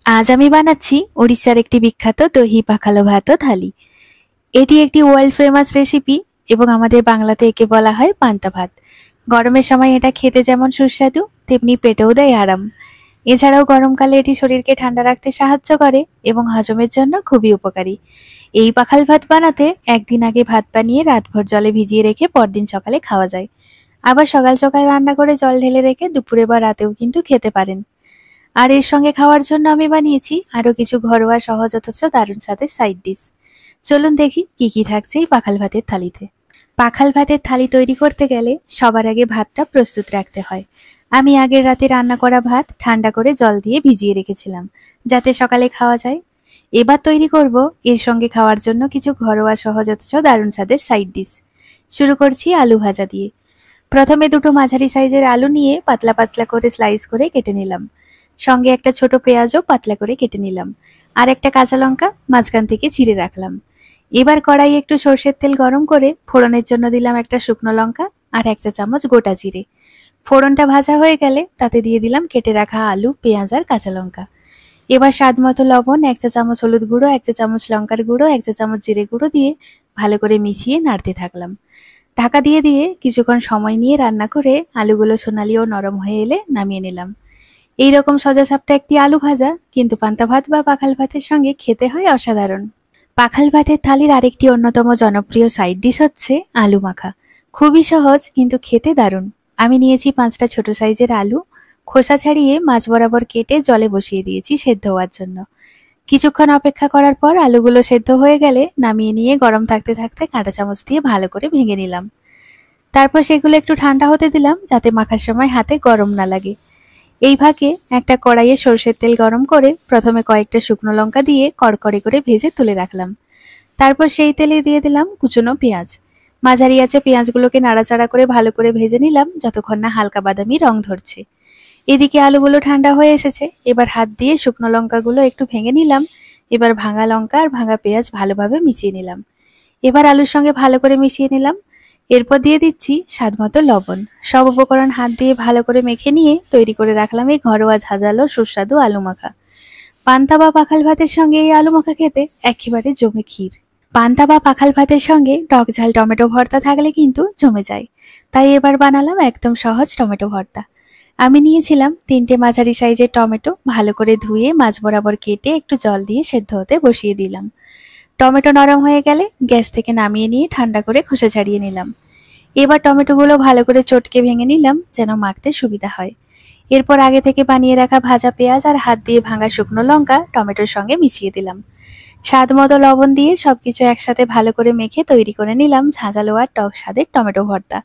আজ আমি বানাচ্ছি উড়িষ্যার একটি বিখ্যাত দহি পাখালো ভাত ও থালি। এটি একটি ওয়ার্ল্ড ফেমাস রেসিপি এবং আমাদের বাংলাতে একে বলা হয় পান্তা ভাত। গরমের সময় এটা খেতে যেমন সুস্বাদু, তেমনি পেটেও দেয় আরাম। এছাড়াও গরমকালে এটি শরীরকে ঠান্ডা রাখতে সাহায্য করে এবং হজমের জন্য খুবই উপকারী। এই পাখাল ভাত বানাতে একদিন আগে ভাত বানিয়ে রাতভর জলে ভিজিয়ে রেখে পরদিন সকালে খাওয়া যায়। আবার সকাল সকাল রান্না করে জল ঢেলে রেখে দুপুরে বা রাতেও কিন্তু খেতে পারেন। আর এর সঙ্গে খাওয়ার জন্য আমি বানিয়েছি আরো কিছু ঘরোয়া সহজ অথচ দারুণ স্বাদের সাইড ডিশ। চলুন দেখি কি কি থাকছে এই পাখাল ভাতের থালিতে। পাখাল ভাতের থালি তৈরি করতে গেলে সবার আগে ভাতটা প্রস্তুত রাখতে হয়। আমি আগের রাতে রান্না করা ভাত ঠান্ডা করে জল দিয়ে ভিজিয়ে রেখেছিলাম, যাতে সকালে খাওয়া যায়। এবার তৈরি করব এর সঙ্গে খাওয়ার জন্য কিছু ঘরোয়া সহজ অথচ দারুণ স্বাদের সাইড ডিশ। শুরু করছি আলু ভাজা দিয়ে। প্রথমে দুটো মাঝারি সাইজের আলু নিয়ে পাতলা পাতলা করে স্লাইস করে কেটে নিলাম। সঙ্গে একটা ছোট পেঁয়াজও পাতলা করে কেটে নিলাম, আর একটা কাঁচা লঙ্কা মাঝখান থেকে চিড়ে রাখলাম। এবার কড়াইয়ে একটু সর্ষের তেল গরম করে ফোড়নের জন্য দিলাম একটা শুকনো লঙ্কা আর 1 চা চামচ গোটা জিরে। ফোড়নটা ভাজা হয়ে গেলে তাতে দিয়ে দিলাম কেটে রাখা আলু, পেঁয়াজ আর কাঁচা লঙ্কা। এবার স্বাদ মতো লবণ, 1 চা চামচ হলুদ গুঁড়ো, 1 চা চামচ লঙ্কার গুঁড়ো, 1 চা চামচ জিরে গুঁড়ো দিয়ে ভালো করে মিশিয়ে নাড়তে থাকলাম। ঢাকা দিয়ে দিয়ে কিছুক্ষণ সময় নিয়ে রান্না করে আলুগুলো সোনালি ও নরম হয়ে এলে নামিয়ে নিলাম। এইরকম সোজাসাপটা একটি আলু ভাজা কিন্তু পান্তা ভাত বা পাখাল ভাতের সঙ্গে খেতে হয় অসাধারণ। পাখাল ভাতের থালির আরেকটি অন্যতম জনপ্রিয় সাইড ডিশ হচ্ছে আলু মাখা। খুবই সহজ কিন্তু খেতে দারুণ। আমি নিয়েছি 5টা ছোট সাইজের আলু, খোসা ছাড়িয়ে মাঝ বরাবর কেটে জলে বসিয়ে দিয়েছি সেদ্ধ হওয়ার জন্য। কিছুক্ষণ অপেক্ষা করার পর আলুগুলো সেদ্ধ হয়ে গেলে নামিয়ে নিয়ে গরম থাকতে থাকতে কাঁটা চামচ দিয়ে ভালো করে ভেঙে নিলাম। তারপর সেগুলো একটু ঠান্ডা হতে দিলাম, যাতে মাখার সময় হাতে গরম না লাগে। এই ফাঁকে একটা কড়াইয়ে সরষের তেল গরম করে প্রথমে কয়েকটা শুকনো লঙ্কা দিয়ে কড়কড়ে করে ভেজে তুলে রাখলাম। তারপর সেই তেলে দিয়ে দিলাম কুচনো পেঁয়াজ। মাঝারি আঁচে পেঁয়াজগুলোকে নাড়াচাড়া করে ভালো করে ভেজে নিলাম যতক্ষণ না হালকা বাদামি রং ধরছে। এদিকে আলুগুলো ঠান্ডা হয়ে এসেছে, এবার হাত দিয়ে শুকনো লঙ্কাগুলো একটু ভেঙে নিলাম। এবার ভাঙা লঙ্কা আর ভাঙা পেঁয়াজ ভালোভাবে মিশিয়ে নিলাম। এবার আলুর সঙ্গে ভালো করে মিশিয়ে নিলাম। এরপর দিয়ে দিচ্ছি স্বাদমতো লবণ। সব উপকরণ হাত দিয়ে ভালো করে মেখে নিয়ে তৈরি করে রাখলাম এই ঘরোয়া ঝাঁঝালো সুস্বাদু আলু মাখা। পান্তা বা পাখাল ভাতের সঙ্গে এই আলু মাখা খেতে একেবারে জমে ক্ষীর। পান্তা বা পাখাল ভাতের সঙ্গে টক ঝাল টমেটো ভর্তা থাকলে কিন্তু জমে যায়। তাই এবার বানালাম একদম সহজ টমেটো ভর্তা। আমি নিয়েছিলাম 3টে মাঝারি সাইজের টমেটো, ভালো করে ধুয়ে মাঝ বরাবর কেটে একটু জল দিয়ে সেদ্ধ হতে বসিয়ে দিলাম। টমেটো নরম হয়ে গেলে গ্যাস থেকে নামিয়ে নিয়ে ঠান্ডা করে খোসা ছাড়িয়ে নিলাম। এবার টমেটোগুলো ভালো করে চটকে ভেঙে নিলাম যেন মাখতে সুবিধা হয়। এরপর আগে থেকে বানিয়ে রাখা ভাজা পেঁয়াজ আর হাত দিয়ে ভাঙা শুকনো লঙ্কা টমেটোর সঙ্গে মিশিয়ে দিলাম। স্বাদ মতো লবণ দিয়ে সবকিছু একসাথে ভালো করে মেখে তৈরি করে নিলাম ঝাঁঝালো আর টক স্বাদের টমেটো ভর্তা।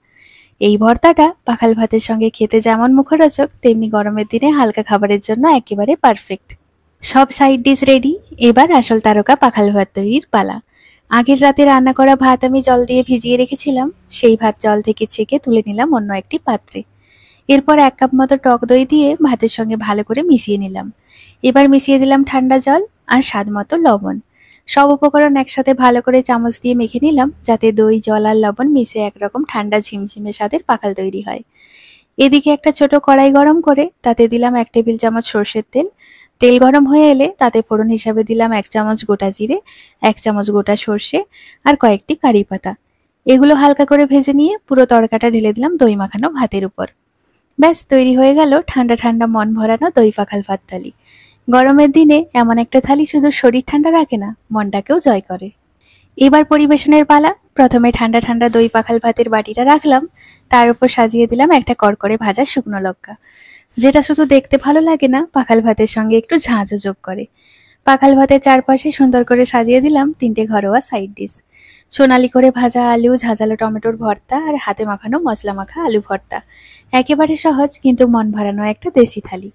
এই ভর্তাটা পাখাল ভাতের সঙ্গে খেতে যেমন মুখরোচক, তেমনি গরমের দিনে হালকা খাবারের জন্য একেবারে পারফেক্ট। সব সাইড ডিশ রেডি, এবার আসল তারকা পাখাল ভাত তৈরির পালা। আগের রাতে রান্না করা ভাত আমি জল দিয়ে ভিজিয়ে রেখেছিলাম, সেই ভাত জল থেকে ছেঁকে তুলে নিলাম অন্য একটি পাত্রে। এরপর 1 কাপ মতো টক দই দিয়ে ভাতের সঙ্গে ভালো করে মিশিয়ে নিলাম। এবার মিশিয়ে দিলাম ঠান্ডা জল আর স্বাদ মতো লবণ। সব উপকরণ একসাথে ভালো করে চামচ দিয়ে মেখে নিলাম, যাতে দই, জল আর লবণ মিশে একরকম ঠান্ডা ঝিমঝিমে স্বাদের পাখাল তৈরি হয়। এদিকে একটা ছোট কড়াই গরম করে তাতে দিলাম 1 টেবিল চামচ সর্ষের তেল। তেল গরম হয়ে এলে তাতে ফোড়ন হিসাবে দিলাম 1 চামচ গোটা জিরে, 1 চামচ গোটা সর্ষে আর কয়েকটি কারি পাতা। এগুলো হালকা করে ভেজে নিয়ে পুরো তড়কাটা ঢেলে দিলাম দই মাখানো ভাতের উপর। ব্যাস তৈরি হয়ে গেল ঠান্ডা ঠান্ডা মন ভরানো দই পাখাল ভাত থালি। গরমের দিনে এমন একটা থালি শুধু শরীর ঠান্ডা রাখে না, মনটাকেও জয় করে। এবার পরিবেশনের পালা। প্রথমে ঠান্ডা ঠান্ডা দই পাখাল ভাতের বাটিটা রাখলাম, তার উপর সাজিয়ে দিলাম একটা কড়কড়ে ভাজা শুকনো লঙ্কা, যেটা শুধু দেখতে ভালো লাগে না, পাখাল ভাতের সঙ্গে একটু ঝাঁঝও যোগ করে। পাখাল ভাতের চারপাশে সুন্দর করে সাজিয়ে দিলাম 3টে ঘরোয়া সাইড ডিশ। সোনালি করে ভাজা আলু, ঝাঁঝালো টমেটোর ভর্তা আর হাতে মাখানো মশলা মাখা আলু ভর্তা। একেবারে সহজ কিন্তু মন ভরানো একটা দেশি থালি।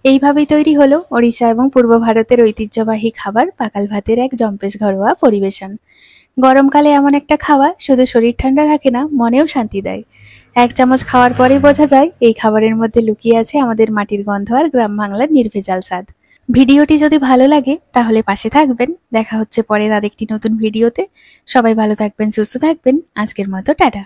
এইভাবেই তৈরি হলো ওড়িশা এবং পূর্ব ভারতের ঐতিহ্যবাহী খাবার পাখাল ভাতের এক জম্পেশ ঘরোয়া পরিবেশন। গরমকালে এমন একটা খাওয়া শুধু শরীর ঠান্ডা রাখে না, মনেও শান্তি দেয়। 1 চামচ খাওয়ার পরেই বোঝা যায় এই খাবারের মধ্যে লুকিয়ে আছে আমাদের মাটির গন্ধ আর গ্রাম বাংলার নির্ভেজাল স্বাদ। ভিডিওটি যদি ভালো লাগে তাহলে পাশে থাকবেন। দেখা হচ্ছে পরের আরেকটি নতুন ভিডিওতে। সবাই ভালো থাকবেন, সুস্থ থাকবেন। আজকের মতো টাটা।